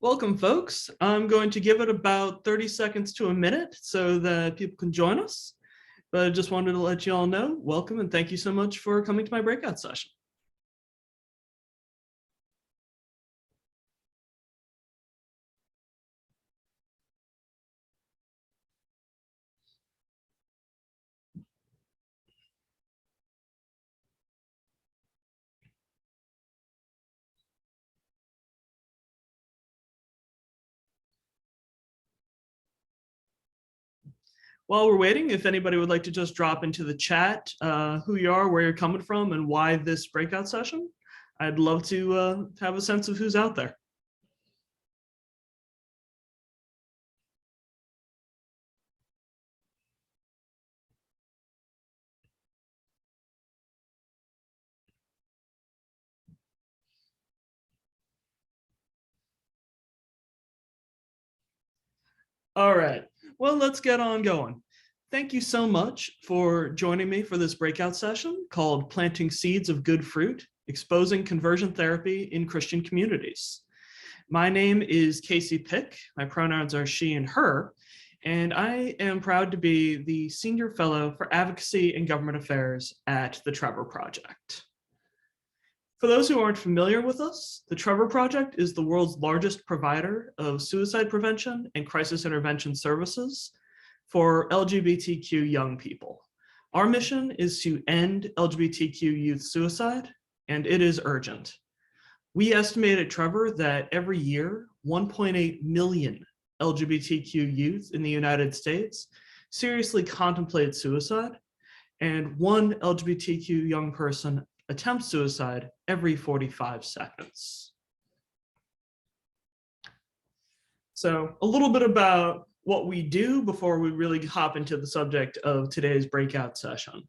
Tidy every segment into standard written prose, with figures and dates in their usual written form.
Welcome, folks. I'm going to give it about 30 seconds to a minute so that people can join us. But I just wanted to let you all know, welcome and thank you so much for coming to my breakout session. While we're waiting, if anybody would like to just drop into the chat who you are, where you're coming from, and why this breakout session, I'd love to have a sense of who's out there. All right, well, let's get on going. Thank you so much for joining me for this breakout session called Planting Seeds of Good Fruit, Exposing Conversion Therapy in Christian Communities. My name is Casey Pick. My pronouns are she and her, and I am proud to be the Senior Fellow for Advocacy and Government Affairs at the Trevor Project. For those who aren't familiar with us, the Trevor Project is the world's largest provider of suicide prevention and crisis intervention services for LGBTQ young people. Our mission is to end LGBTQ youth suicide, and it is urgent. We estimate at Trevor that every year, 1.8 million LGBTQ youth in the United States seriously contemplate suicide, and one LGBTQ young person attempts suicide every 45 seconds. So a little bit about what we do before we really hop into the subject of today's breakout session.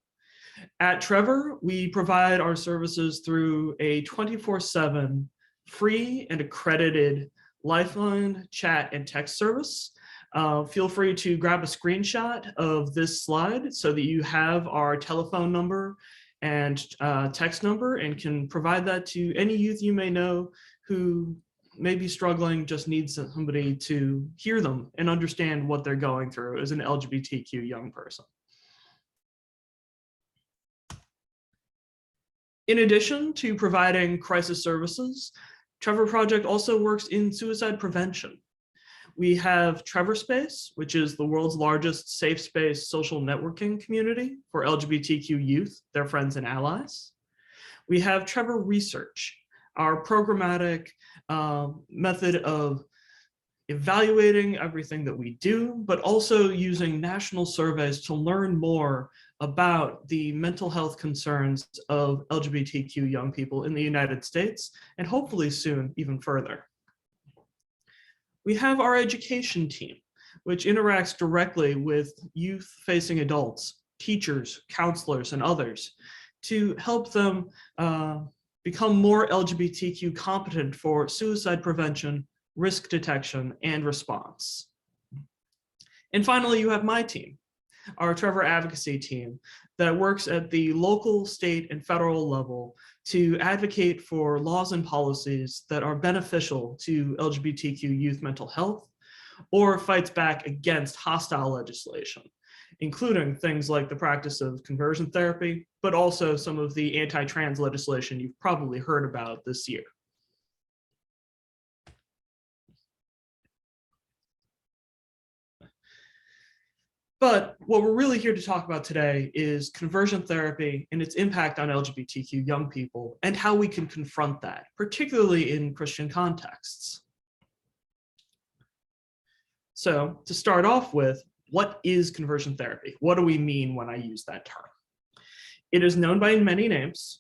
At Trevor, we provide our services through a 24/7 free and accredited lifeline, chat, and text service. Feel free to grab a screenshot of this slide so that you have our telephone number and text number and can provide that to any youth you may know who may be struggling, just needs somebody to hear them and understand what they're going through as an LGBTQ young person. In addition to providing crisis services, Trevor Project also works in suicide prevention. We have Trevor Space, which is the world's largest safe space social networking community for LGBTQ youth, their friends and allies. We have Trevor Research, our programmatic method of evaluating everything that we do, but also using national surveys to learn more about the mental health concerns of LGBTQ young people in the United States, and hopefully soon even further. We have our education team, which interacts directly with youth-facing adults, teachers, counselors, and others to help them become more LGBTQ competent for suicide prevention, risk detection, and response. And finally, you have my team, our Trevor advocacy team that works at the local, state, and federal level to advocate for laws and policies that are beneficial to LGBTQ youth mental health, or fights back against hostile legislation, including things like the practice of conversion therapy, but also some of the anti-trans legislation you've probably heard about this year. But what we're really here to talk about today is conversion therapy and its impact on LGBTQ young people and how we can confront that, particularly in Christian contexts. So to start off with, what is conversion therapy? What do we mean when I use that term? It is known by many names,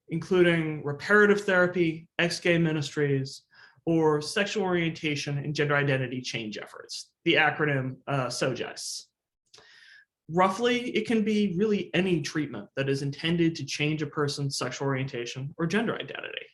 including reparative therapy, ex-gay ministries, or sexual orientation and gender identity change efforts, the acronym SOGIES. Roughly, it can be really any treatment that is intended to change a person's sexual orientation or gender identity.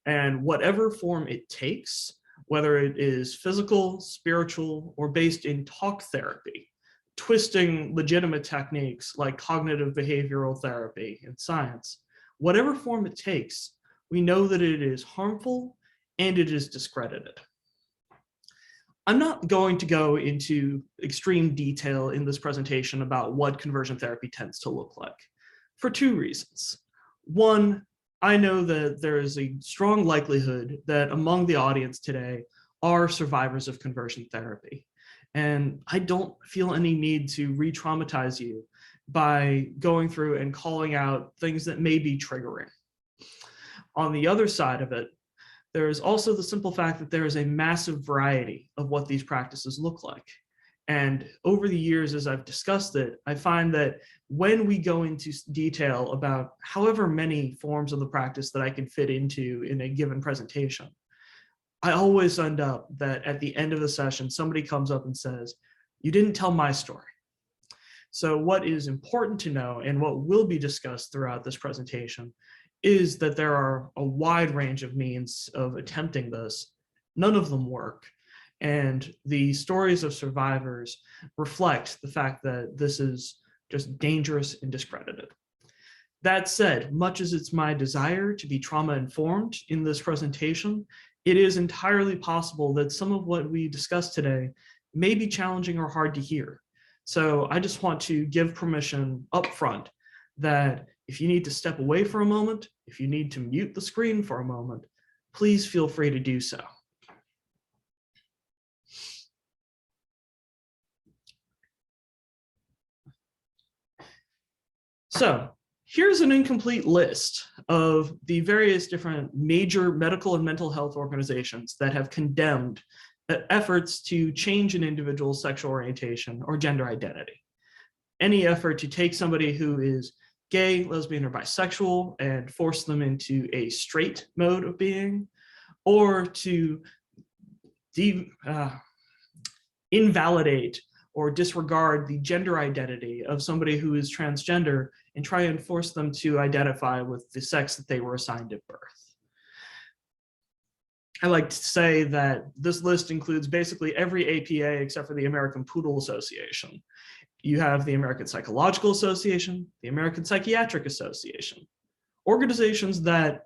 And whatever form it takes, whether it is physical, spiritual, or based in talk therapy, twisting legitimate techniques like cognitive behavioral therapy and science, whatever form it takes, we know that it is harmful and it is discredited. I'm not going to go into extreme detail in this presentation about what conversion therapy tends to look like for two reasons. One, I know that there is a strong likelihood that among the audience today are survivors of conversion therapy. And I don't feel any need to re-traumatize you by going through and calling out things that may be triggering. On the other side of it, there is also the simple fact that there is a massive variety of what these practices look like. And over the years, as I've discussed it, I find that when we go into detail about however many forms of the practice that I can fit into in a given presentation, I always end up that at the end of the session, somebody comes up and says, "You didn't tell my story." So what is important to know, and what will be discussed throughout this presentation, is that there are a wide range of means of attempting this. None of them work. And the stories of survivors reflect the fact that this is just dangerous and discredited. That said, much as it's my desire to be trauma-informed in this presentation, it is entirely possible that some of what we discussed today may be challenging or hard to hear. So I just want to give permission upfront that if you need to step away for a moment, if you need to mute the screen for a moment, please feel free to do so. So here's an incomplete list of the various different major medical and mental health organizations that have condemned efforts to change an individual's sexual orientation or gender identity. Any effort to take somebody who is gay, lesbian, or bisexual and force them into a straight mode of being, or to invalidate or disregard the gender identity of somebody who is transgender and try and force them to identify with the sex that they were assigned at birth. I like to say that this list includes basically every APA except for the American Poodle Association. You have the American Psychological Association, the American Psychiatric Association, organizations that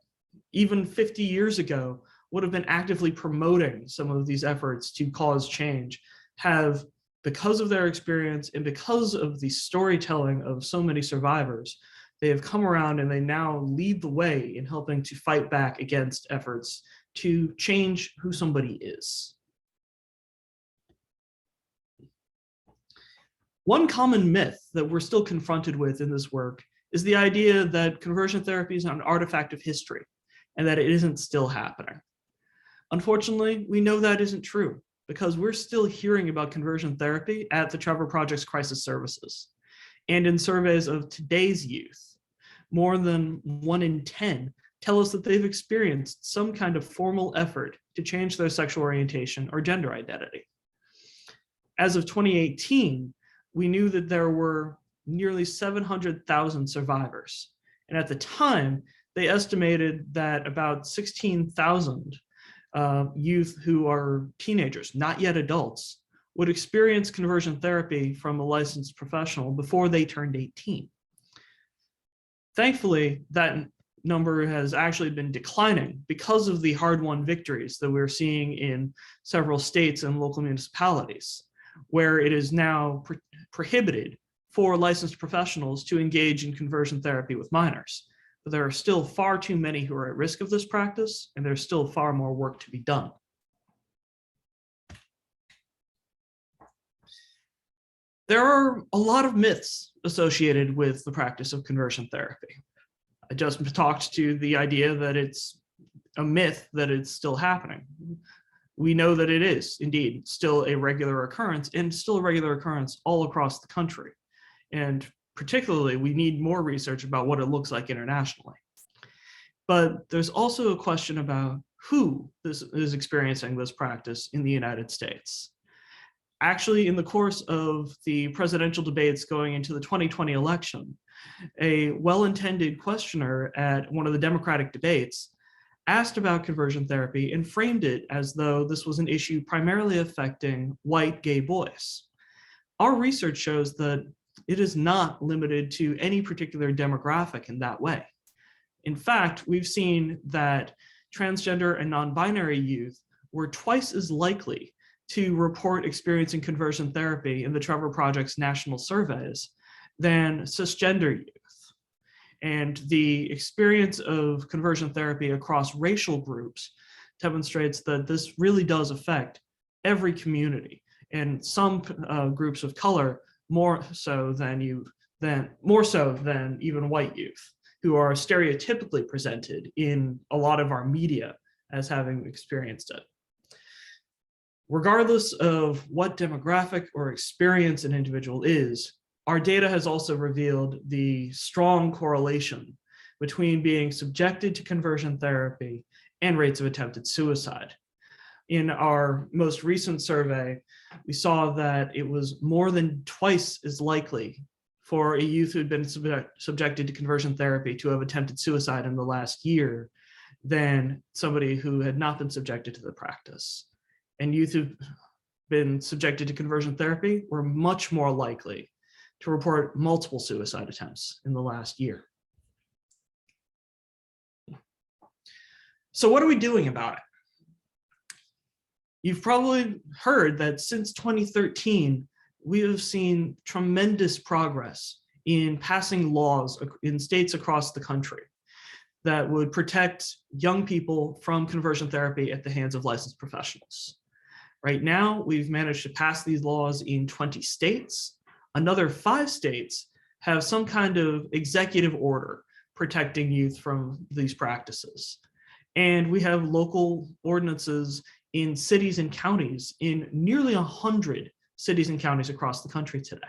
even 50 years ago would have been actively promoting some of these efforts to cause change, have, because of their experience and because of the storytelling of so many survivors, they have come around and they now lead the way in helping to fight back against efforts to change who somebody is. One common myth that we're still confronted with in this work is the idea that conversion therapy is an artifact of history and that it isn't still happening. Unfortunately, we know that isn't true because we're still hearing about conversion therapy at the Trevor Project's crisis services. And in surveys of today's youth, more than 1 in 10 tell us that they've experienced some kind of formal effort to change their sexual orientation or gender identity. As of 2018, we knew that there were nearly 700,000 survivors. And at the time, they estimated that about 16,000 youth who are teenagers, not yet adults, would experience conversion therapy from a licensed professional before they turned 18. Thankfully, that number has actually been declining because of the hard-won victories that we're seeing in several states and local municipalities, where it is now prohibited for licensed professionals to engage in conversion therapy with minors. But there are still far too many who are at risk of this practice, and there's still far more work to be done. There are a lot of myths associated with the practice of conversion therapy. I just talked to the idea that it's a myth that it's still happening. We know that it is indeed still a regular occurrence, and still a regular occurrence all across the country. And particularly, we need more research about what it looks like internationally. But there's also a question about who is experiencing this practice in the United States. Actually, in the course of the presidential debates going into the 2020 election, a well-intended questioner at one of the Democratic debates asked about conversion therapy and framed it as though this was an issue primarily affecting white gay boys. Our research shows that it is not limited to any particular demographic in that way. In fact, we've seen that transgender and non-binary youth were twice as likely to report experiencing conversion therapy in the Trevor Project's national surveys than cisgender youth. And the experience of conversion therapy across racial groups demonstrates that this really does affect every community, and some groups of color more so than even white youth, who are stereotypically presented in a lot of our media as having experienced it. Regardless of what demographic or experience an individual is, our data has also revealed the strong correlation between being subjected to conversion therapy and rates of attempted suicide. In our most recent survey, we saw that it was more than twice as likely for a youth who'd been subjected to conversion therapy to have attempted suicide in the last year than somebody who had not been subjected to the practice. And youth who've been subjected to conversion therapy were much more likely to report multiple suicide attempts in the last year. So what are we doing about it? You've probably heard that since 2013, we have seen tremendous progress in passing laws in states across the country that would protect young people from conversion therapy at the hands of licensed professionals. Right now, we've managed to pass these laws in 20 states. Another 5 states have some kind of executive order protecting youth from these practices. And we have local ordinances in cities and counties in nearly 100 cities and counties across the country today.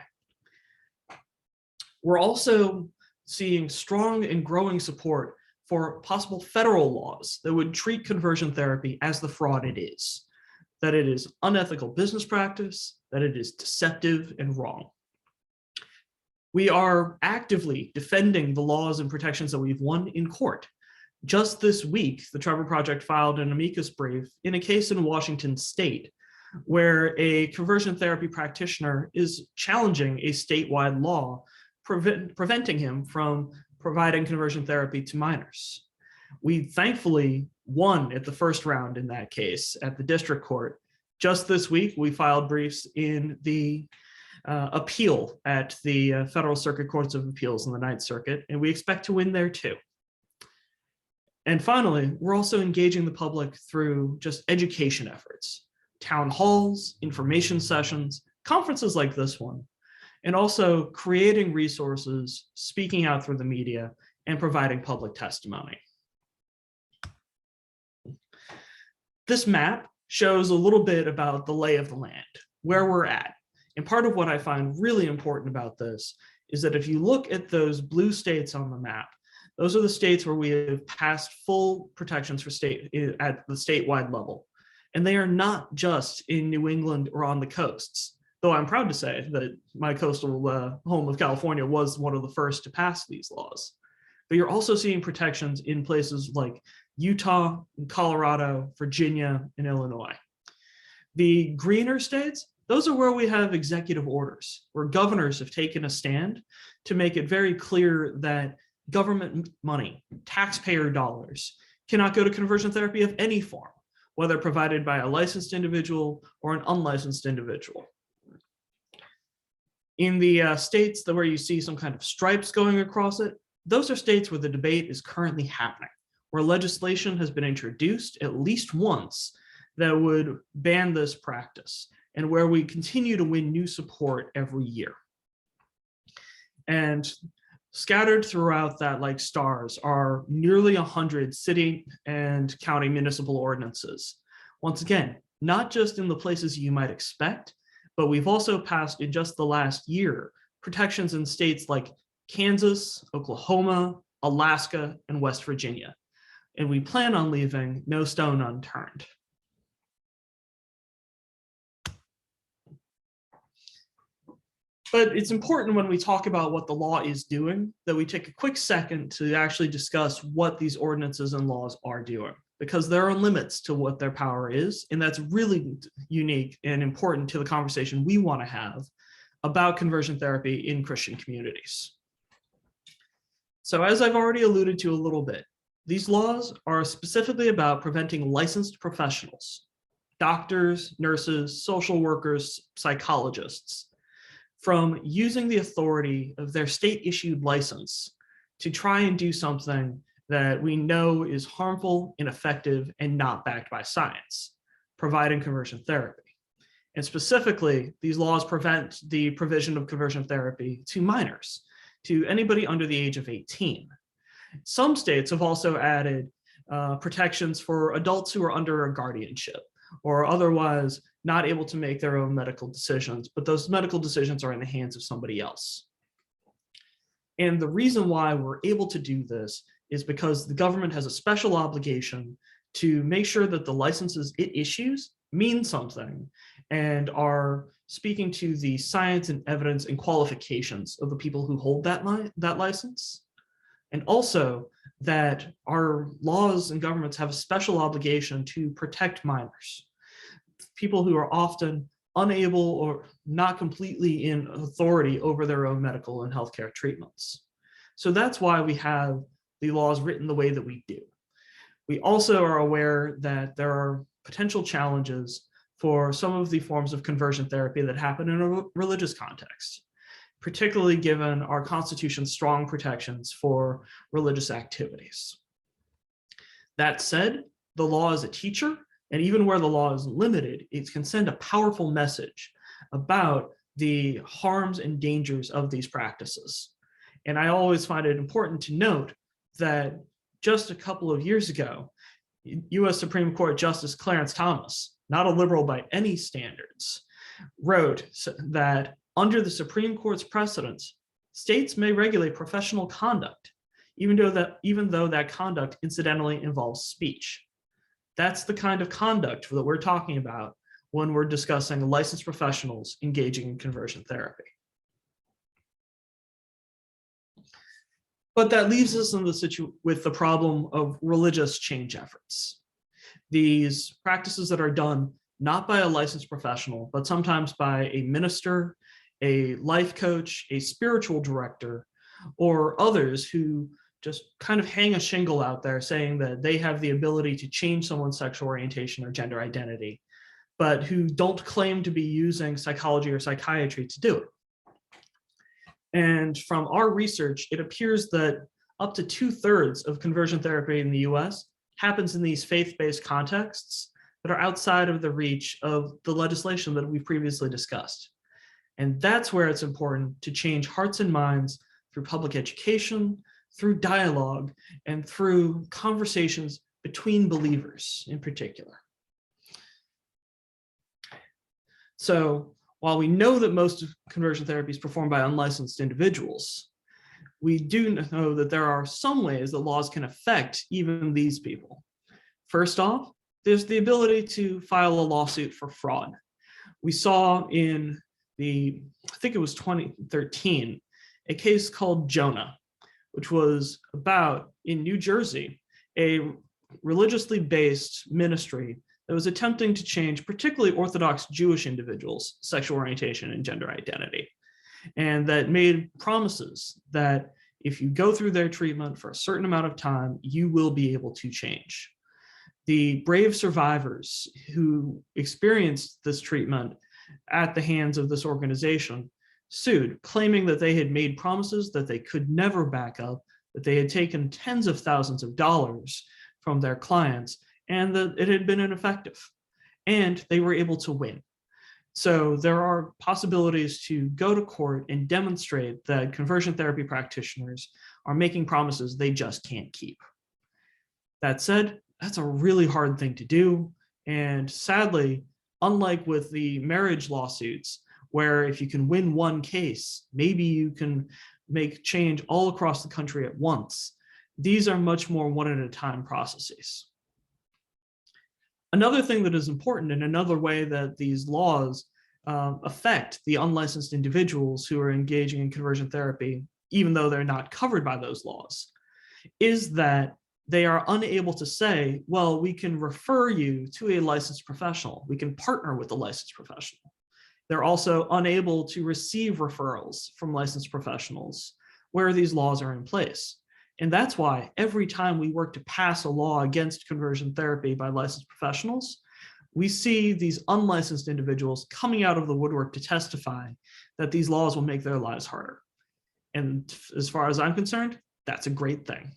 We're also seeing strong and growing support for possible federal laws that would treat conversion therapy as the fraud it is, that it is unethical business practice, that it is deceptive and wrong. We are actively defending the laws and protections that we've won in court. Just this week, the Trevor Project filed an amicus brief in a case in Washington state where a conversion therapy practitioner is challenging a statewide law preventing him from providing conversion therapy to minors. We thankfully won at the first round in that case at the district court. Just this week, we filed briefs in the appeal at the Federal Circuit Courts of Appeals in the Ninth Circuit, and we expect to win there too. And finally, we're also engaging the public through just education efforts, town halls, information sessions, conferences like this one, and also creating resources, speaking out through the media, and providing public testimony. This map shows a little bit about the lay of the land, where we're at. And part of what I find really important about this is that if you look at those blue states on the map, those are the states where we have passed full protections for at the statewide level. And they are not just in New England or on the coasts, though I'm proud to say that my coastal home of California was one of the first to pass these laws. But you're also seeing protections in places like Utah, Colorado, Virginia, and Illinois. The greener states, those are where we have executive orders, where governors have taken a stand to make it very clear that government money, taxpayer dollars, cannot go to conversion therapy of any form, whether provided by a licensed individual or an unlicensed individual. In the states where you see some kind of stripes going across it, those are states where the debate is currently happening, where legislation has been introduced at least once that would ban this practice, and where we continue to win new support every year. And scattered throughout that like stars are nearly 100 city and county municipal ordinances. Once again, not just in the places you might expect, but we've also passed in just the last year protections in states like Kansas, Oklahoma, Alaska, and West Virginia. And we plan on leaving no stone unturned. But it's important when we talk about what the law is doing that we take a quick second to actually discuss what these ordinances and laws are doing, because there are limits to what their power is, and that's really unique and important to the conversation we want to have about conversion therapy in Christian communities. So as I've already alluded to a little bit, these laws are specifically about preventing licensed professionals, doctors, nurses, social workers, psychologists, from using the authority of their state-issued license to try and do something that we know is harmful, ineffective, and not backed by science, providing conversion therapy. And specifically, these laws prevent the provision of conversion therapy to minors, to anybody under the age of 18. Some states have also added protections for adults who are under a guardianship or otherwise not able to make their own medical decisions, but those medical decisions are in the hands of somebody else. And the reason why we're able to do this is because the government has a special obligation to make sure that the licenses it issues mean something and are speaking to the science and evidence and qualifications of the people who hold that license. And also that our laws and governments have a special obligation to protect minors, people who are often unable or not completely in authority over their own medical and healthcare treatments. So that's why we have the laws written the way that we do. We also are aware that there are potential challenges for some of the forms of conversion therapy that happen in a religious context, particularly given our Constitution's strong protections for religious activities. That said, the law is a teacher, and even where the law is limited, it can send a powerful message about the harms and dangers of these practices. And I always find it important to note that just a couple of years ago, US Supreme Court Justice Clarence Thomas, not a liberal by any standards, wrote that under the Supreme Court's precedents, states may regulate professional conduct, even though that conduct incidentally involves speech. That's the kind of conduct that we're talking about when we're discussing licensed professionals engaging in conversion therapy. But that leaves us in with the problem of religious change efforts. These practices that are done not by a licensed professional, but sometimes by a minister, a life coach, a spiritual director, or others who just kind of hang a shingle out there saying that they have the ability to change someone's sexual orientation or gender identity, but who don't claim to be using psychology or psychiatry to do it. And from our research, it appears that up to 2/3 of conversion therapy in the US happens in these faith-based contexts that are outside of the reach of the legislation that we previously discussed. And that's where it's important to change hearts and minds through public education, through dialogue, and through conversations between believers in particular. So while we know that most of conversion therapy is performed by unlicensed individuals, we do know that there are some ways that laws can affect even these people. First off, there's the ability to file a lawsuit for fraud. We saw in I think it was 2013, a case called Jonah, which was about, in New Jersey, a religiously based ministry that was attempting to change particularly Orthodox Jewish individuals' sexual orientation and gender identity, and that made promises that if you go through their treatment for a certain amount of time, you will be able to change. The brave survivors who experienced this treatment at the hands of this organization sued, claiming that they had made promises that they could never back up, that they had taken tens of thousands of dollars from their clients, and that it had been ineffective. And they were able to win. So there are possibilities to go to court and demonstrate that conversion therapy practitioners are making promises they just can't keep. That said, that's a really hard thing to do. And sadly, unlike with the marriage lawsuits, where if you can win one case, maybe you can make change all across the country at once, these are much more one-at-a-time processes. Another thing that is important, and another way that these laws affect the unlicensed individuals who are engaging in conversion therapy, even though they're not covered by those laws, is that they are unable to say, well, we can refer you to a licensed professional. We can partner with a licensed professional. They're also unable to receive referrals from licensed professionals where these laws are in place. And that's why every time we work to pass a law against conversion therapy by licensed professionals, we see these unlicensed individuals coming out of the woodwork to testify that these laws will make their lives harder. And as far as I'm concerned, that's a great thing.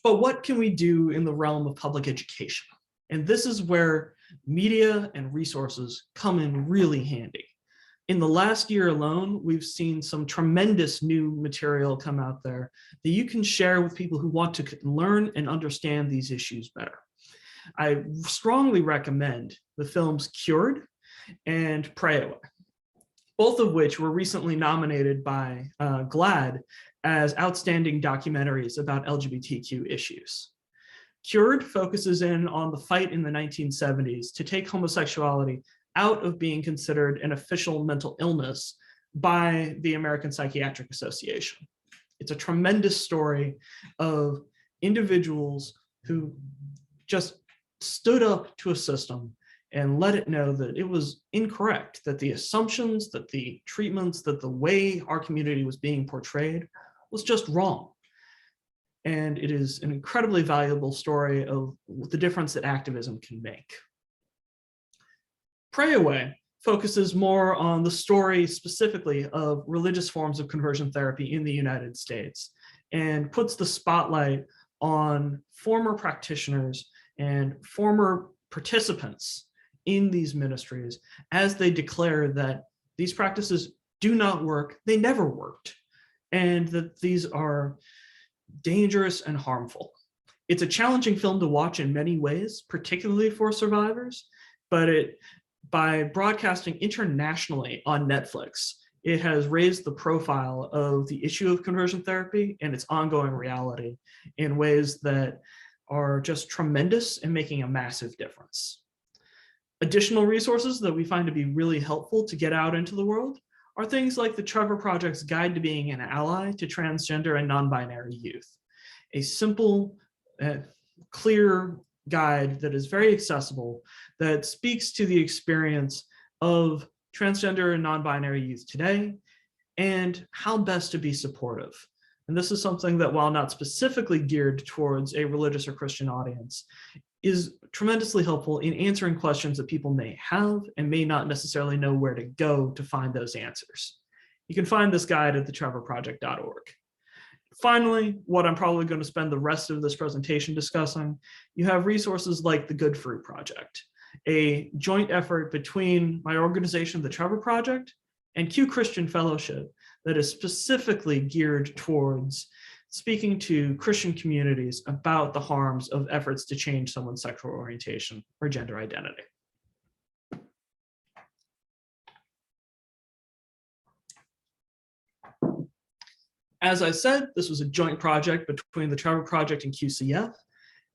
But what can we do in the realm of public education? And this is where media and resources come in really handy. In the last year alone, we've seen some tremendous new material come out there that you can share with people who want to learn and understand these issues better. I strongly recommend the films Cured and Pray Away, both of which were recently nominated by GLAAD as outstanding documentaries about LGBTQ issues. Cured focuses in on the fight in the 1970s to take homosexuality out of being considered an official mental illness by the American Psychiatric Association. It's a tremendous story of individuals who just stood up to a system and let it know that it was incorrect, that the assumptions, that the treatments, that the way our community was being portrayed was just wrong. And it is an incredibly valuable story of the difference that activism can make. Pray Away focuses more on the story specifically of religious forms of conversion therapy in the United States and puts the spotlight on former practitioners and former participants in these ministries as they declare that these practices do not work, they never worked, and that these are dangerous and harmful. It's a challenging film to watch in many ways, particularly for survivors, but by broadcasting internationally on Netflix, it has raised the profile of the issue of conversion therapy and its ongoing reality in ways that are just tremendous and making a massive difference. Additional resources that we find to be really helpful to get out into the world are things like the Trevor Project's Guide to Being an Ally to Transgender and Non-Binary Youth, a simple, clear guide that is very accessible, that speaks to the experience of transgender and non-binary youth today and how best to be supportive. And this is something that, while not specifically geared towards a religious or Christian audience, is tremendously helpful in answering questions that people may have and may not necessarily know where to go to find those answers. You can find this guide at thetrevorproject.org. Finally, what I'm probably going to spend the rest of this presentation discussing, you have resources like the Good Fruit Project, a joint effort between my organization, the Trevor Project, and Q Christian Fellowship that is specifically geared towards speaking to Christian communities about the harms of efforts to change someone's sexual orientation or gender identity. As I said, this was a joint project between the Trevor Project and QCF,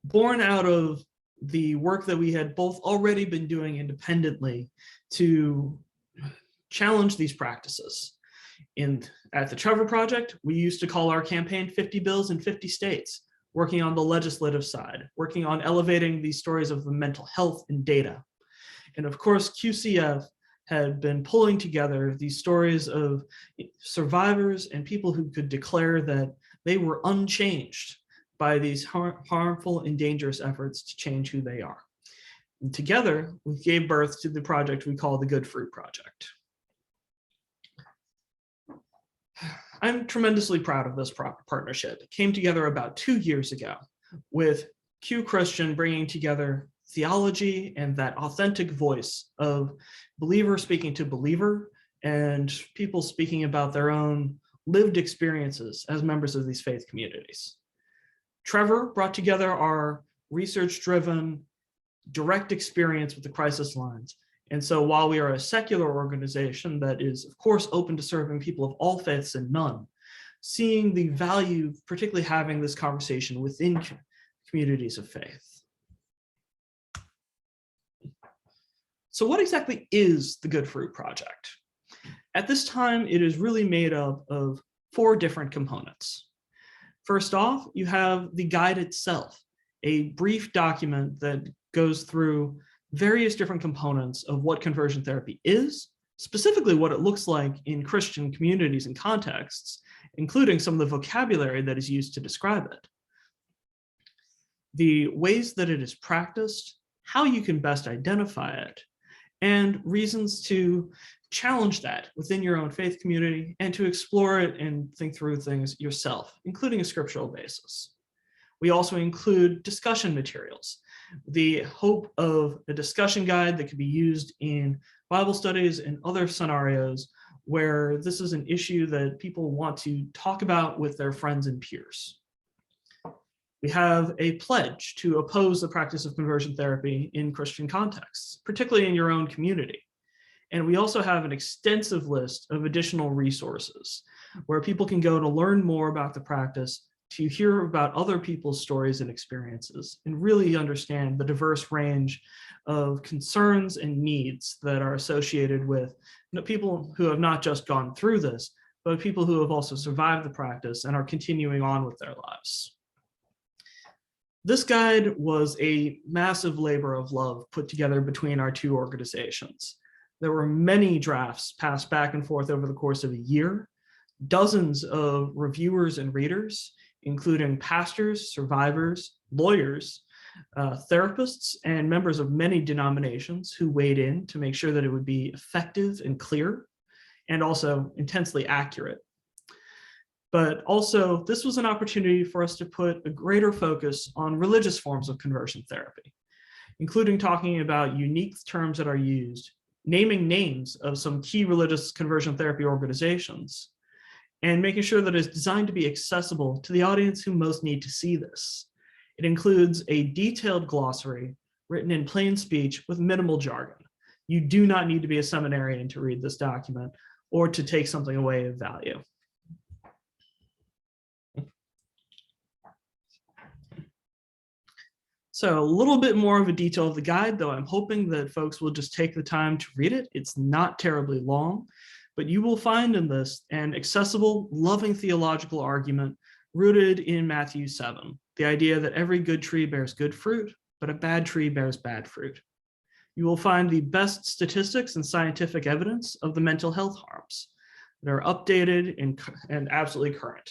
born out of the work that we had both already been doing independently to challenge these practices. At the Trevor Project, we used to call our campaign 50 Bills in 50 States, working on the legislative side, working on elevating these stories of the mental health and data. And of course, QCF had been pulling together these stories of survivors and people who could declare that they were unchanged by these harmful and dangerous efforts to change who they are. And together, we gave birth to the project we call the Good Fruit Project. I'm tremendously proud of this partnership. It came together about 2 years ago with Q Christian bringing together theology and that authentic voice of believer speaking to believer and people speaking about their own lived experiences as members of these faith communities. Trevor brought together our research-driven direct experience with the crisis lines. And so while we are a secular organization that is, of course, open to serving people of all faiths and none, seeing the value, particularly having this conversation within communities of faith. So what exactly is the Good Fruit Project? At this time, it is really made up of 4 different components. First off, you have the guide itself, a brief document that goes through various different components of what conversion therapy is, specifically what it looks like in Christian communities and contexts, including some of the vocabulary that is used to describe it. the ways that it is practiced, how you can best identify it, and reasons to challenge that within your own faith community and to explore it and think through things yourself, including a scriptural basis. We also include discussion materials, the hope of a discussion guide that could be used in Bible studies and other scenarios where this is an issue that people want to talk about with their friends and peers. We have a pledge to oppose the practice of conversion therapy in Christian contexts, particularly in your own community. And we also have an extensive list of additional resources where people can go to learn more about the practice, to hear about other people's stories and experiences, and really understand the diverse range of concerns and needs that are associated with people who have not just gone through this, but people who have also survived the practice and are continuing on with their lives. This guide was a massive labor of love put together between our two organizations. There were many drafts passed back and forth over the course of a year, dozens of reviewers and readers, including pastors, survivors, lawyers, therapists, and members of many denominations who weighed in to make sure that it would be effective and clear, and also intensely accurate. But also, this was an opportunity for us to put a greater focus on religious forms of conversion therapy, including talking about unique terms that are used, naming names of some key religious conversion therapy organizations, and making sure that it's designed to be accessible to the audience who most need to see this. It includes a detailed glossary written in plain speech with minimal jargon. You do not need to be a seminarian to read this document or to take something away of value. So a little bit more of a detail of the guide, though I'm hoping that folks will just take the time to read it. It's not terribly long, but you will find in this an accessible, loving theological argument rooted in Matthew 7, the idea that every good tree bears good fruit, but a bad tree bears bad fruit. You will find the best statistics and scientific evidence of the mental health harms that are updated and absolutely current.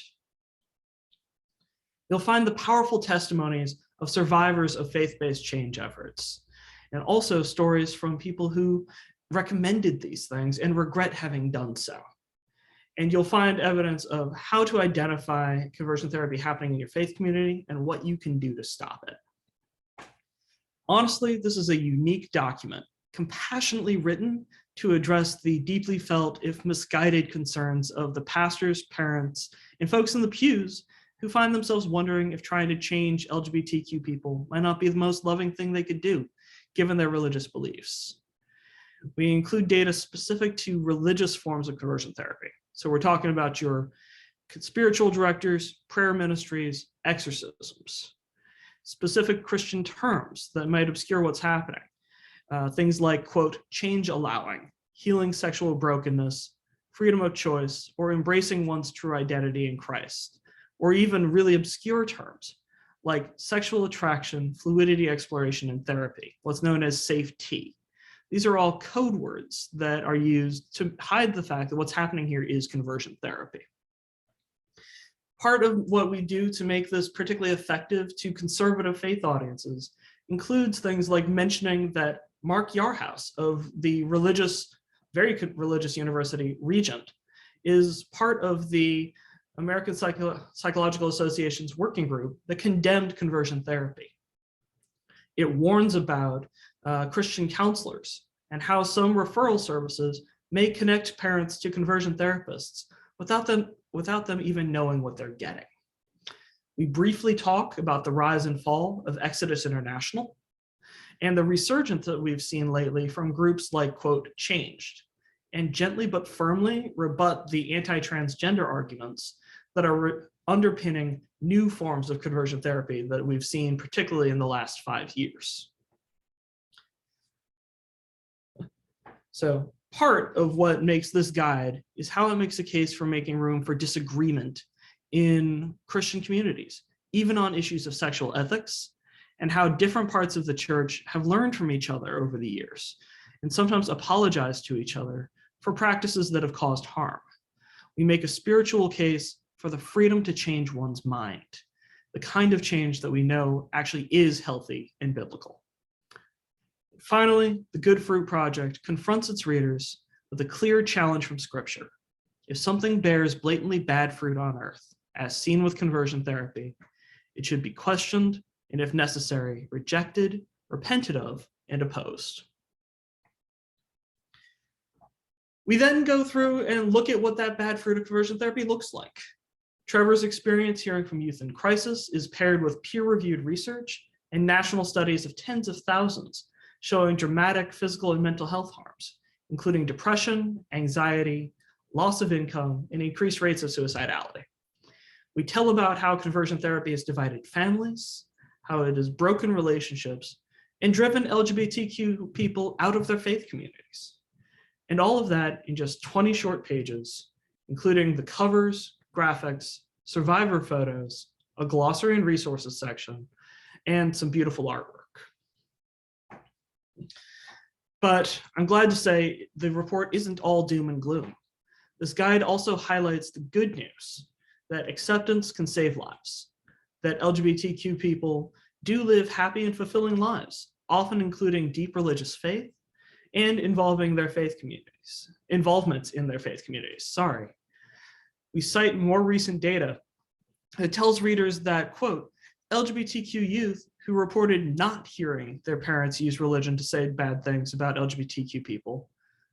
You'll find the powerful testimonies of survivors of faith-based change efforts, and also stories from people who recommended these things and regret having done so. And you'll find evidence of how to identify conversion therapy happening in your faith community and what you can do to stop it. Honestly, this is a unique document, compassionately written to address the deeply felt, if misguided, concerns of the pastors, parents, and folks in the pews who find themselves wondering if trying to change LGBTQ people might not be the most loving thing they could do, given their religious beliefs. We include data specific to religious forms of conversion therapy. So we're talking about your spiritual directors, prayer ministries, exorcisms, specific Christian terms that might obscure what's happening. Things like, quote, change allowing, healing sexual brokenness, freedom of choice, or embracing one's true identity in Christ, or even really obscure terms like sexual attraction, fluidity exploration, and therapy, what's known as safe T. These are all code words that are used to hide the fact that what's happening here is conversion therapy. Part of what we do to make this particularly effective to conservative faith audiences includes things like mentioning that Mark Yarhouse of the very religious university Regent is part of the American Psychological Association's working group that condemned conversion therapy. It warns about Christian counselors and how some referral services may connect parents to conversion therapists without them even knowing what they're getting. We briefly talk about the rise and fall of Exodus International and the resurgence that we've seen lately from groups like, quote, Changed, and gently but firmly rebut the anti-transgender arguments that are underpinning new forms of conversion therapy that we've seen, particularly in the last 5 years. So part of what makes this guide is how it makes a case for making room for disagreement in Christian communities, even on issues of sexual ethics, and how different parts of the church have learned from each other over the years, and sometimes apologize to each other for practices that have caused harm. We make a spiritual case for the freedom to change one's mind, the kind of change that we know actually is healthy and biblical. Finally, the Good Fruit Project confronts its readers with a clear challenge from Scripture. If something bears blatantly bad fruit on earth, as seen with conversion therapy, it should be questioned and, if necessary, rejected, repented of, and opposed. We then go through and look at what that bad fruit of conversion therapy looks like. Trevor's experience hearing from youth in crisis is paired with peer-reviewed research and national studies of tens of thousands showing dramatic physical and mental health harms, including depression, anxiety, loss of income, and increased rates of suicidality. We tell about how conversion therapy has divided families, how it has broken relationships, and driven LGBTQ people out of their faith communities. And all of that in just 20 short pages, including the covers, graphics, survivor photos, a glossary and resources section, and some beautiful artwork. But I'm glad to say the report isn't all doom and gloom. This guide also highlights the good news that acceptance can save lives, that LGBTQ people do live happy and fulfilling lives, often including deep religious faith and involvement in their faith communities. We cite more recent data that tells readers that, quote, LGBTQ youth who reported not hearing their parents use religion to say bad things about LGBTQ people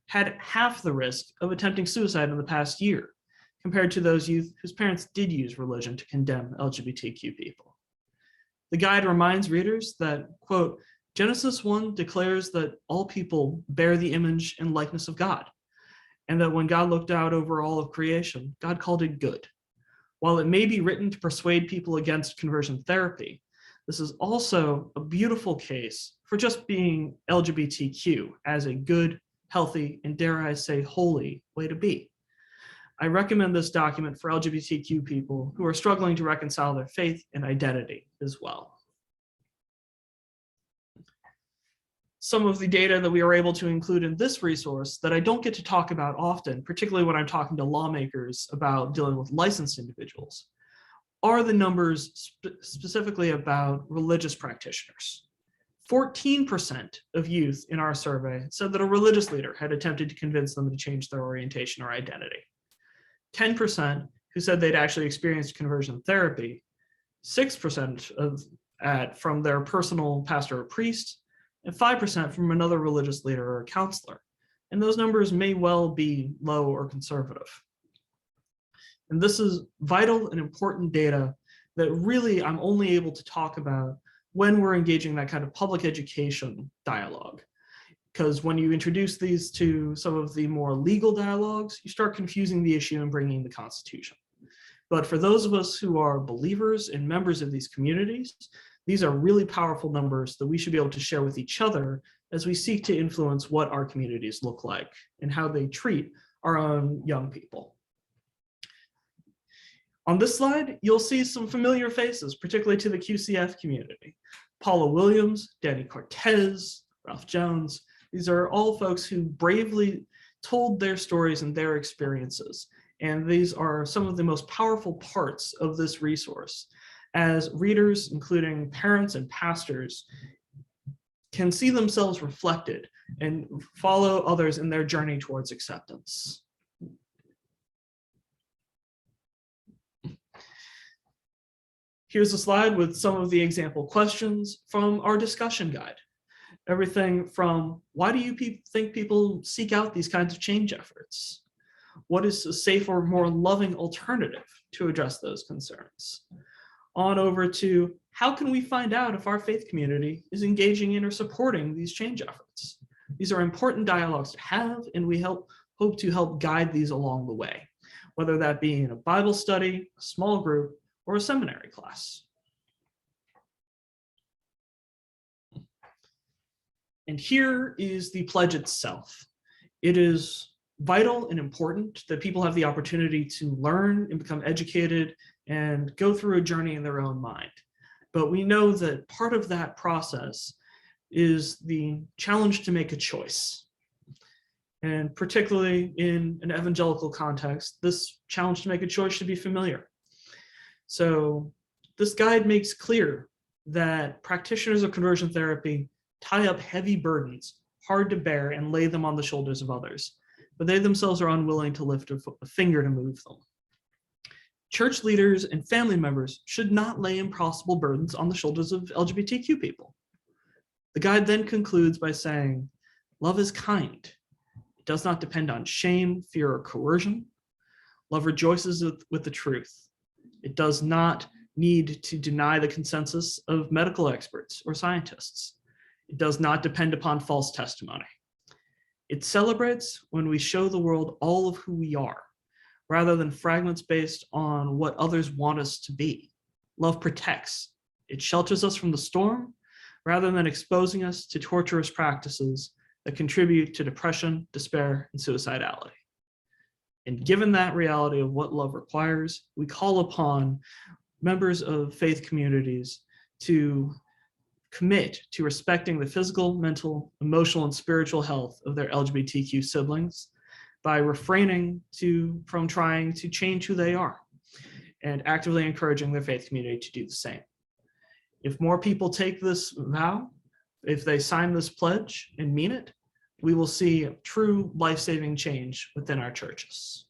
had half the risk of attempting suicide in the past year, compared to those youth whose parents did use religion to condemn LGBTQ people. The guide reminds readers that, quote, Genesis 1 declares that all people bear the image and likeness of God, and that when God looked out over all of creation, God called it good. While it may be written to persuade people against conversion therapy, this is also a beautiful case for just being LGBTQ as a good, healthy, and dare I say holy way to be. I recommend this document for LGBTQ people who are struggling to reconcile their faith and identity as well. Some of the data that we are able to include in this resource that I don't get to talk about often, particularly when I'm talking to lawmakers about dealing with licensed individuals, are the numbers specifically about religious practitioners. 14% of youth in our survey said that a religious leader had attempted to convince them to change their orientation or identity. 10% who said they'd actually experienced conversion therapy, 6% from their personal pastor or priest, and 5% from another religious leader or counselor. And those numbers may well be low or conservative. And this is vital and important data that really I'm only able to talk about when we're engaging that kind of public education dialogue. Because when you introduce these to some of the more legal dialogues, you start confusing the issue and bringing the Constitution. But for those of us who are believers and members of these communities, these are really powerful numbers that we should be able to share with each other as we seek to influence what our communities look like and how they treat our own young people. On this slide, you'll see some familiar faces, particularly to the QCF community. Paula Williams, Danny Cortez, Ralph Jones. These are all folks who bravely told their stories and their experiences. And these are some of the most powerful parts of this resource, as readers, including parents and pastors, can see themselves reflected and follow others in their journey towards acceptance. Here's a slide with some of the example questions from our discussion guide. Everything from, why do you think people seek out these kinds of change efforts? What is a safer, more loving alternative to address those concerns? On over to, how can we find out if our faith community is engaging in or supporting these change efforts? These are important dialogues to have, and we hope to help guide these along the way, whether that be in a Bible study, a small group, or a seminary class. And here is the pledge itself. It is vital and important that people have the opportunity to learn and become educated and go through a journey in their own mind. But we know that part of that process is the challenge to make a choice. And particularly in an evangelical context, this challenge to make a choice should be familiar. So This guide makes clear that practitioners of conversion therapy tie up heavy burdens, hard to bear, and lay them on the shoulders of others, but they themselves are unwilling to lift a finger to move them. Church leaders and family members should not lay impossible burdens on the shoulders of LGBTQ people. The guide then concludes by saying, love is kind. It does not depend on shame, fear, or coercion. Love rejoices with the truth. It does not need to deny the consensus of medical experts or scientists. It does not depend upon false testimony. It celebrates when we show the world all of who we are, rather than fragments based on what others want us to be. Love protects. It shelters us from the storm, rather than exposing us to torturous practices that contribute to depression, despair, and suicidality. And given that reality of what love requires, we call upon members of faith communities to commit to respecting the physical, mental, emotional, and spiritual health of their LGBTQ siblings by refraining from trying to change who they are and actively encouraging their faith community to do the same. If more people take this vow, if they sign this pledge and mean it, we will see true life-saving change within our churches.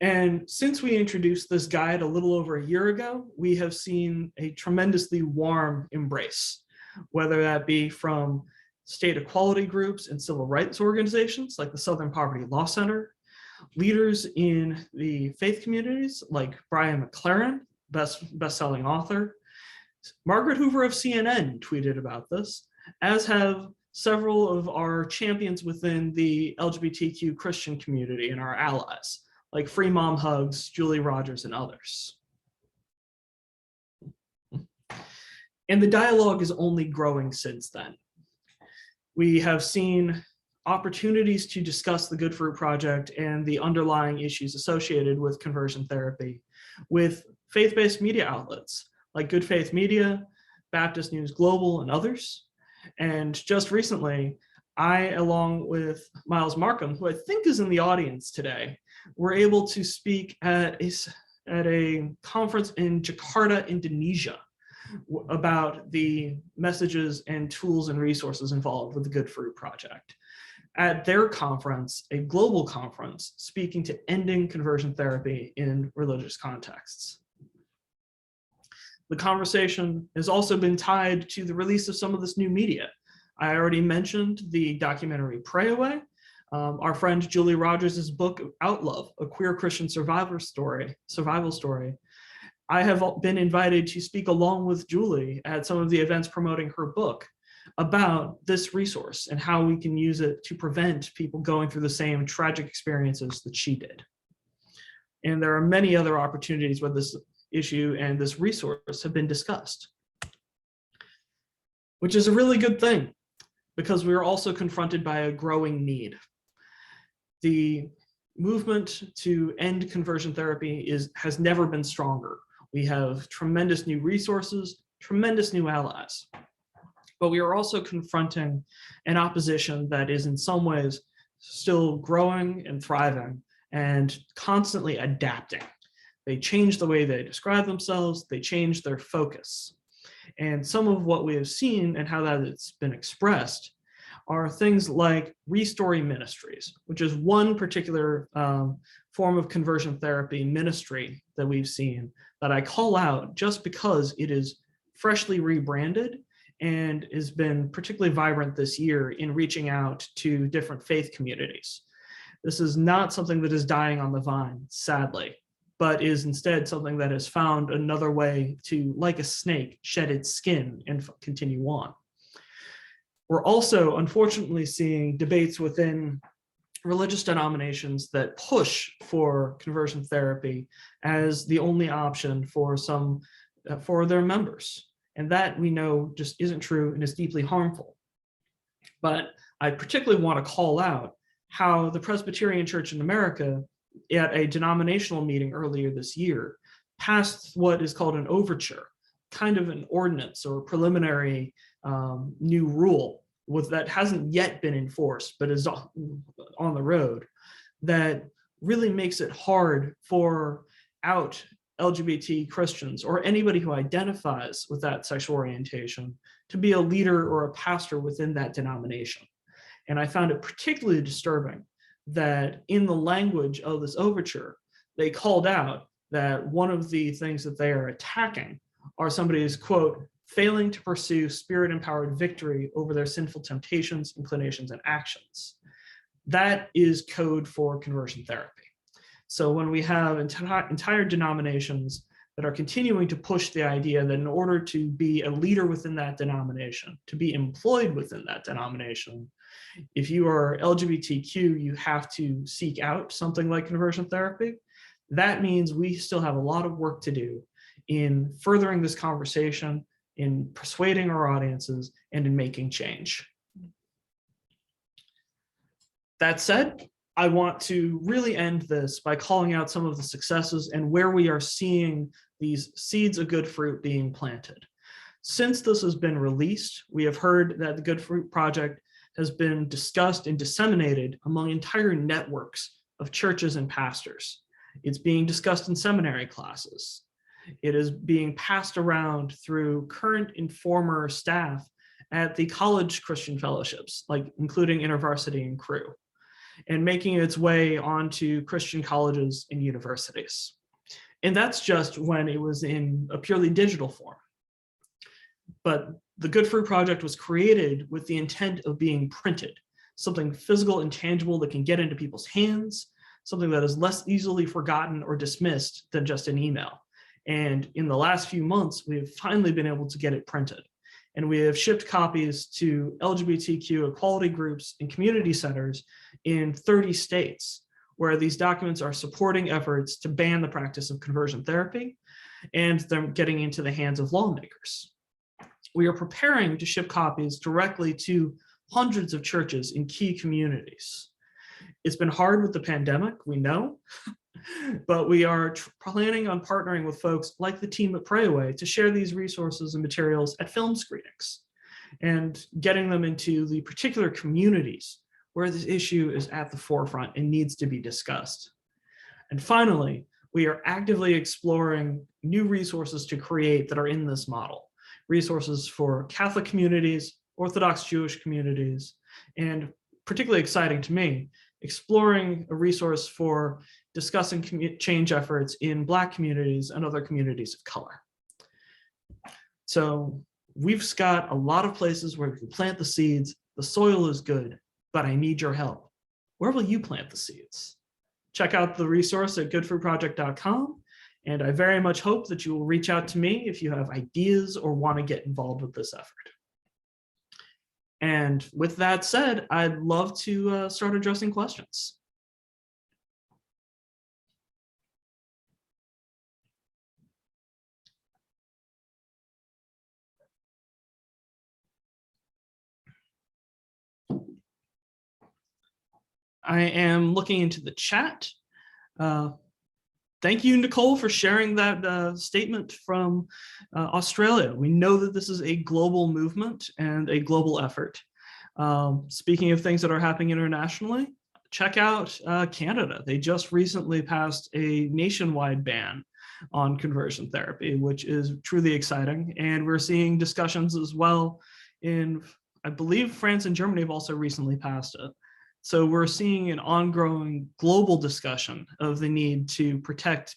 And since we introduced this guide a little over a year ago, we have seen a tremendously warm embrace, whether that be from state equality groups and civil rights organizations like the Southern Poverty Law Center, leaders in the faith communities like Brian McLaren, best-selling author. Margaret Hoover of CNN tweeted about this, as have several of our champions within the LGBTQ Christian community and our allies, like Free Mom Hugs, Julie Rogers, and others. And the dialogue is only growing since then. We have seen opportunities to discuss the Good Fruit Project and the underlying issues associated with conversion therapy with faith-based media outlets like Good Faith Media, Baptist News Global, and others. And just recently, I, along with Miles Markham, who I think is in the audience today, were able to speak at a conference in Jakarta, Indonesia, about the messages and tools and resources involved with the Good Fruit Project. At their conference, a global conference, speaking to ending conversion therapy in religious contexts. The conversation has also been tied to the release of some of this new media. I already mentioned the documentary Pray Away. Our friend Julie Rogers' book, Outlove, a queer Christian survival story. I have been invited to speak along with Julie at some of the events promoting her book about this resource and how we can use it to prevent people going through the same tragic experiences that she did. And there are many other opportunities where this issue and this resource have been discussed, which is a really good thing because we are also confronted by a growing need. The movement to end conversion therapy has never been stronger. We have tremendous new resources, tremendous new allies, but we are also confronting an opposition that is in some ways still growing and thriving and constantly adapting. They change the way they describe themselves, they change their focus. And some of what we have seen and how that it's been expressed are things like Restory Ministries, which is one particular form of conversion therapy ministry that we've seen that I call out just because it is freshly rebranded and has been particularly vibrant this year in reaching out to different faith communities. This is not something that is dying on the vine, sadly, but is instead something that has found another way to, like a snake, shed its skin and continue on. We're also, unfortunately, seeing debates within religious denominations that push for conversion therapy as the only option for their members. And that we know just isn't true and is deeply harmful. But I particularly want to call out how the Presbyterian Church in America, at a denominational meeting earlier this year, passed what is called an overture, kind of an ordinance or preliminary new rule that hasn't yet been enforced, but is on the road, that really makes it hard for out LGBT Christians or anybody who identifies with that sexual orientation to be a leader or a pastor within that denomination. And I found it particularly disturbing that in the language of this overture, they called out that one of the things that they are attacking are somebody's, quote, failing to pursue spirit-empowered victory over their sinful temptations, inclinations, and actions. That is code for conversion therapy. So when we have entire denominations that are continuing to push the idea that in order to be a leader within that denomination, to be employed within that denomination, if you are LGBTQ, you have to seek out something like conversion therapy. That means we still have a lot of work to do in furthering this conversation, in persuading our audiences, and in making change. That said, I want to really end this by calling out some of the successes and where we are seeing these seeds of good fruit being planted. Since this has been released, we have heard that the Good Fruit Project has been discussed and disseminated among entire networks of churches and pastors. It's being discussed in seminary classes. It is being passed around through current and former staff at the college Christian fellowships, like including InterVarsity and Crew, and making its way onto Christian colleges and universities. And that's just when it was in a purely digital form. But the Good Fruit Project was created with the intent of being printed, something physical and tangible that can get into people's hands, something that is less easily forgotten or dismissed than just an email. And in the last few months, we have finally been able to get it printed. And we have shipped copies to LGBTQ equality groups and community centers in 30 states, where these documents are supporting efforts to ban the practice of conversion therapy, and they're getting into the hands of lawmakers. We are preparing to ship copies directly to hundreds of churches in key communities. It's been hard with the pandemic, we know, but we are planning on partnering with folks like the team at Pray Away to share these resources and materials at film screenings and getting them into the particular communities where this issue is at the forefront and needs to be discussed. And finally, we are actively exploring new resources to create that are in this model. Resources for Catholic communities, Orthodox Jewish communities, and particularly exciting to me, exploring a resource for discussing change efforts in Black communities and other communities of color. So we've got a lot of places where we can plant the seeds. The soil is good, but I need your help. Where will you plant the seeds? Check out the resource at goodfruitproject.com, and I very much hope that you will reach out to me if you have ideas or want to get involved with this effort. And with that said, I'd love to start addressing questions. I am looking into the chat. Thank you, Nicole, for sharing that statement from Australia. We know that this is a global movement and a global effort. Speaking of things that are happening internationally, check out Canada. They just recently passed a nationwide ban on conversion therapy, which is truly exciting. And we're seeing discussions as well in, I believe France and Germany have also recently passed it. So we're seeing an ongoing global discussion of the need to protect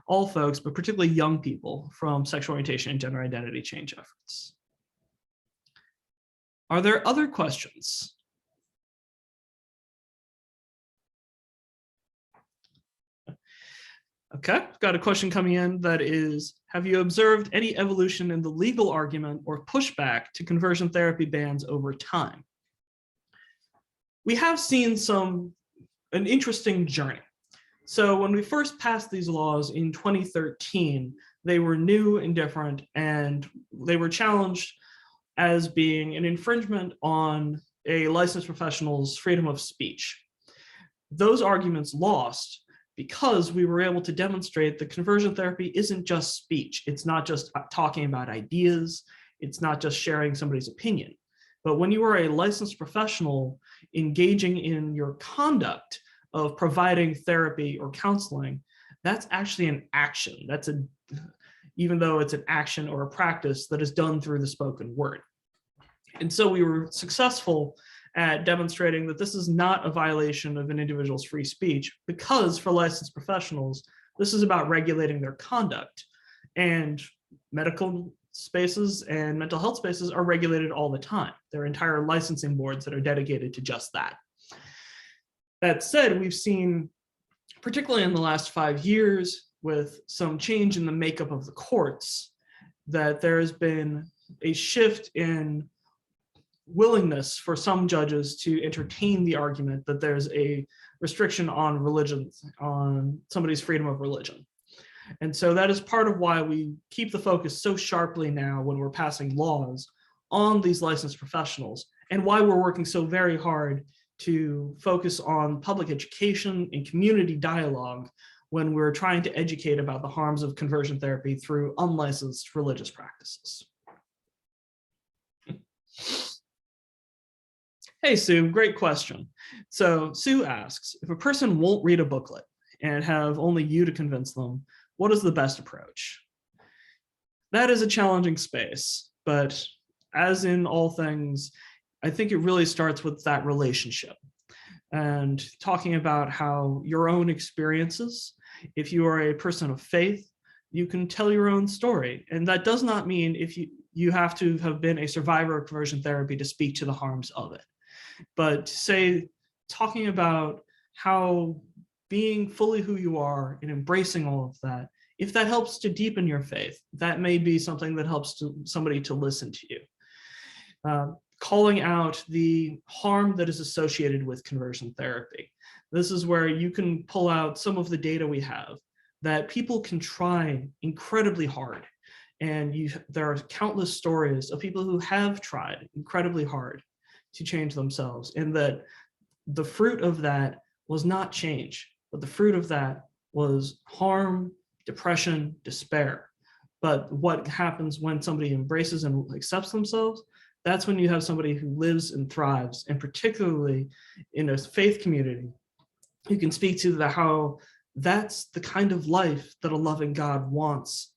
all folks, but particularly young people, from sexual orientation and gender identity change efforts. Are there other questions? Okay, I've got a question coming in that is, have you observed any evolution in the legal argument or pushback to conversion therapy bans over time? We have seen an interesting journey. So when we first passed these laws in 2013, they were new and different, and they were challenged as being an infringement on a licensed professional's freedom of speech. Those arguments lost because we were able to demonstrate that conversion therapy isn't just speech. It's not just talking about ideas. It's not just sharing somebody's opinion. But when you are a licensed professional engaging in your conduct of providing therapy or counseling, that's actually an action. Even though it's an action or a practice that is done through the spoken word. And so we were successful at demonstrating that this is not a violation of an individual's free speech, because for licensed professionals, this is about regulating their conduct. And medical spaces and mental health spaces are regulated all the time. There are entire licensing boards that are dedicated to just that. That said, we've seen, particularly in the last 5 years, with some change in the makeup of the courts, that there has been a shift in willingness for some judges to entertain the argument that there's a restriction on religion, on somebody's freedom of religion. And so that is part of why we keep the focus so sharply now when we're passing laws on these licensed professionals, and why we're working so very hard to focus on public education and community dialogue when we're trying to educate about the harms of conversion therapy through unlicensed religious practices. Hey, Sue, great question. So Sue asks, if a person won't read a booklet and have only you to convince them, what is the best approach? That is a challenging space, but as in all things, I think it really starts with that relationship and talking about how your own experiences, if you are a person of faith, you can tell your own story. And that does not mean if you have to have been a survivor of conversion therapy to speak to the harms of it. But say, talking about how being fully who you are and embracing all of that, if that helps to deepen your faith, that may be something that helps somebody to listen to you. Calling out the harm that is associated with conversion therapy. This is where you can pull out some of the data we have that people can try incredibly hard. And there are countless stories of people who have tried incredibly hard to change themselves, and that the fruit of that was not change, but the fruit of that was harm, depression, despair. But what happens when somebody embraces and accepts themselves, that's when you have somebody who lives and thrives, and particularly in a faith community, you can speak to how that's the kind of life that a loving God wants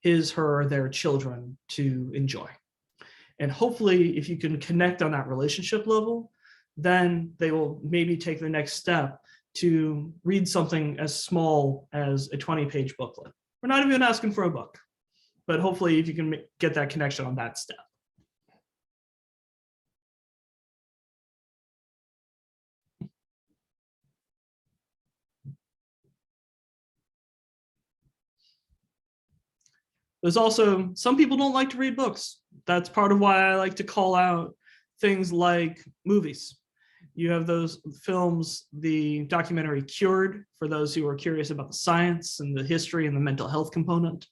his, her, or their children to enjoy. And hopefully, if you can connect on that relationship level, then they will maybe take the next step to read something as small as a 20-page booklet. We're not even asking for a book, but hopefully if you can get that connection on that step. There's also, some people don't like to read books. That's part of why I like to call out things like movies. You have those films, the documentary Cured, for those who are curious about the science and the history and the mental health component,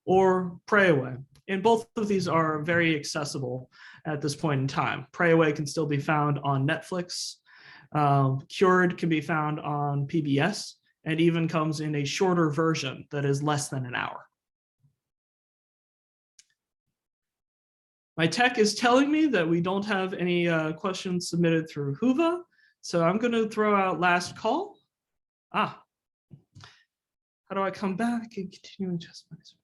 or Pray Away. And both of these are very accessible at this point in time. Pray Away can still be found on Netflix. Cured can be found on PBS, and even comes in a shorter version that is less than an hour. My tech is telling me that we don't have any questions submitted through Whova, so I'm going to throw out last call. How do I come back and continue adjustments?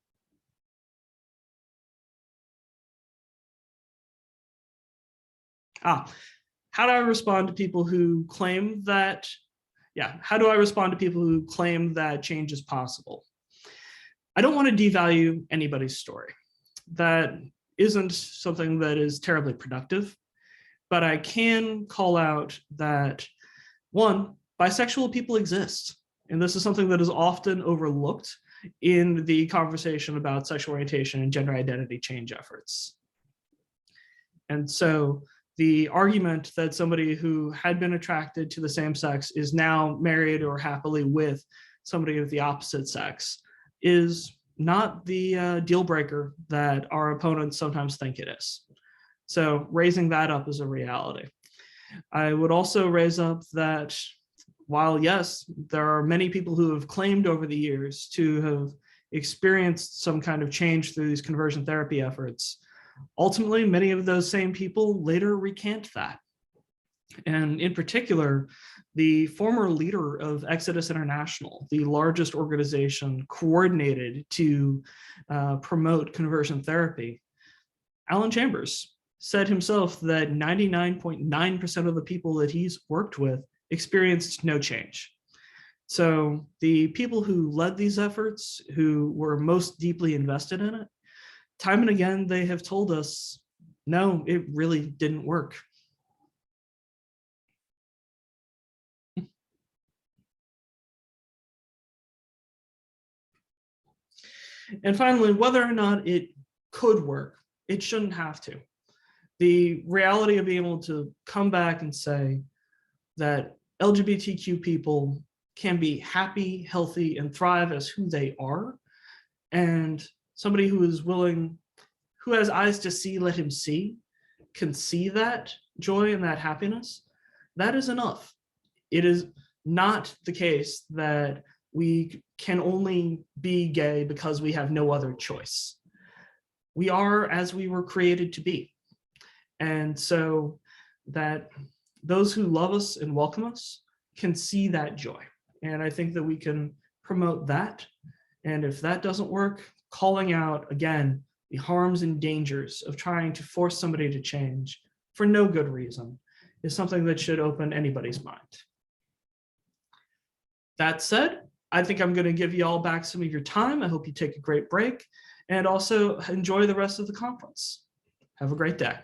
How do I respond to people who claim that, how do I respond to people who claim that change is possible? I don't want to devalue anybody's story. That isn't something that is terribly productive, but I can call out that, one, bisexual people exist. And this is something that is often overlooked in the conversation about sexual orientation and gender identity change efforts. And so the argument that somebody who had been attracted to the same sex is now married or happily with somebody of the opposite sex is not the deal breaker that our opponents sometimes think it is. So raising that up is a reality. I would also raise up that while, yes, there are many people who have claimed over the years to have experienced some kind of change through these conversion therapy efforts, ultimately, many of those same people later recant that. And in particular, the former leader of Exodus International, the largest organization coordinated to promote conversion therapy, Alan Chambers, said himself that 99.9% of the people that he's worked with experienced no change. So the people who led these efforts, who were most deeply invested in it, time and again, they have told us, no, it really didn't work. And finally, whether or not it could work, it shouldn't have to. The reality of being able to come back and say that LGBTQ people can be happy, healthy, and thrive as who they are, and somebody who is willing, who has eyes to see, let him see, can see that joy and that happiness, that is enough. It is not the case that we can only be gay because we have no other choice. We are as we were created to be. And so that those who love us and welcome us can see that joy. And I think that we can promote that. And if that doesn't work, calling out, again, the harms and dangers of trying to force somebody to change for no good reason is something that should open anybody's mind. That said, I think I'm going to give you all back some of your time. I hope you take a great break and also enjoy the rest of the conference. Have a great day.